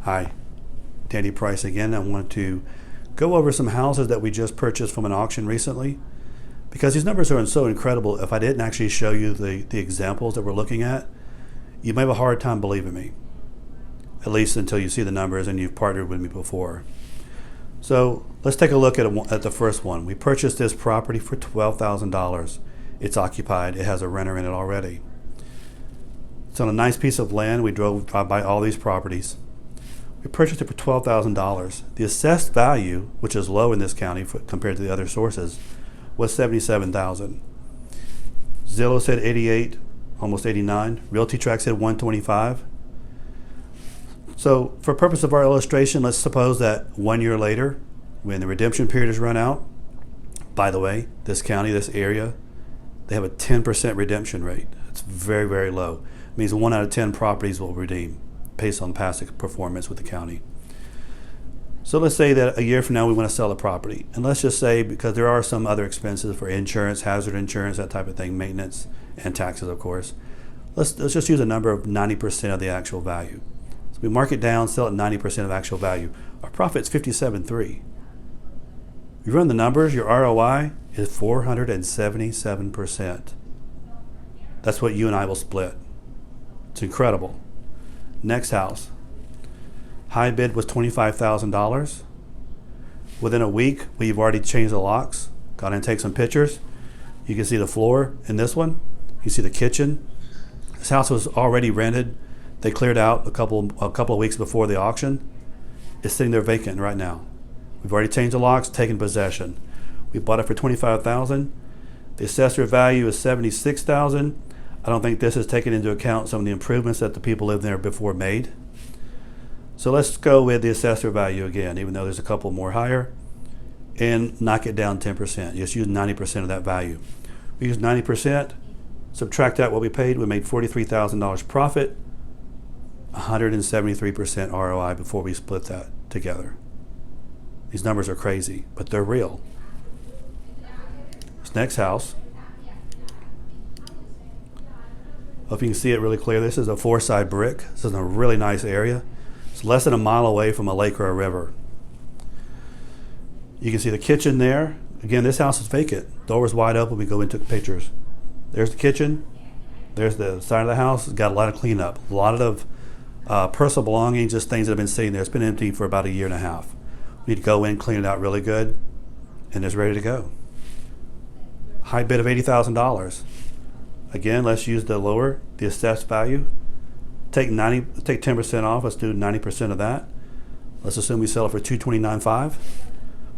Hi, Danny Price again. I wanted to go over some houses that we just purchased from an auction recently because these numbers are so incredible. If I didn't actually show you the examples that we're looking at, you may have a hard time believing me, at least until you see the numbers and you've partnered with me before. So let's take a look at the first one. We purchased this property for $12,000. It's occupied. It has a renter in it already. It's on a nice piece of land. We drove by all these properties. We purchased it for $12,000. The assessed value, which is low in this county compared to the other sources, was $77,000. Zillow said 88, almost 89. Realty Track said 125. So for purpose of our illustration, let's suppose that 1 year later, when the redemption period is run out, by the way, this county, this area, they have a 10% redemption rate. It's very, very low. It means 1 out of 10 properties will redeem based on past performance with the county. So let's say that a year from now we want to sell the property. And let's just say, because there are some other expenses for insurance, hazard insurance, that type of thing, maintenance, and taxes, of course. Let's just use a number of 90% of the actual value. So we mark it down, sell it 90% of actual value. Our profit's 57.3. You run the numbers, your ROI is 477%. That's what you and I will split. It's incredible. Next house. High bid was $25,000. Within a week, we've already changed the locks. Got in and take some pictures. You can see the floor in this one. You see the kitchen. This house was already rented. They cleared out a couple of weeks before the auction. It's sitting there vacant right now. We've already changed the locks, taken possession. We bought it for $25,000. The assessor value is $76,000. I don't think this is taking into account some of the improvements that the people lived there before made. So let's go with the assessor value again, even though there's a couple more higher, and knock it down 10%. Just use 90% of that value. We use 90%, subtract out what we paid, we made $43,000 profit, 173% ROI before we split that together. These numbers are crazy, but they're real. This next house, hope you can see it really clear. This is a four-side brick. This is a really nice area. It's less than a mile away from a lake or a river. You can see the kitchen there. Again, this house is vacant. Door was wide open. We go and took pictures. There's the kitchen. There's the side of the house. It's got a lot of cleanup. A lot of personal belongings, just things that have been sitting there. It's been empty for about a year and a half. We need to go in, clean it out really good, and it's ready to go. High bid of $80,000. Again, let's use the assessed value. Take 10% off. Let's do 90% of that. Let's assume we sell it for $229.5.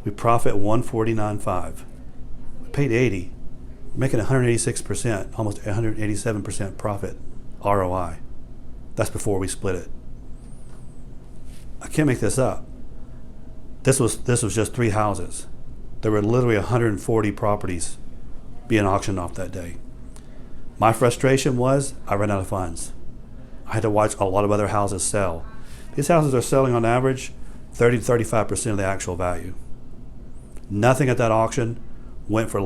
We profit $149.5. We paid $80. We're making 186%, almost 187% profit ROI. That's before we split it. I can't make this up. This was just 3 houses. There were literally 140 properties being auctioned off that day. My frustration was I ran out of funds. I had to watch a lot of other houses sell. These houses are selling on average 30 to 35% of the actual value. Nothing at that auction went for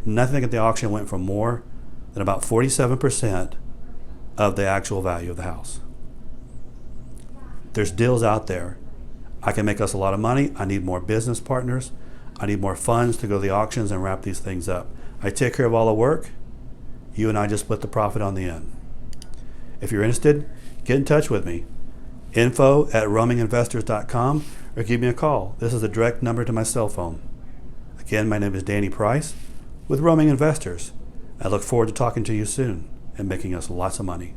nothing at the auction went for more than about 47% of the actual value of the house. There's deals out there. I can make us a lot of money. I need more business partners. I need more funds to go to the auctions and wrap these things up. I take care of all the work. You and I just split the profit on the end. If you're interested, get in touch with me. info@roaminginvestors.com or give me a call. This is a direct number to my cell phone. Again, my name is Danny Price with Roaming Investors. I look forward to talking to you soon and making us lots of money.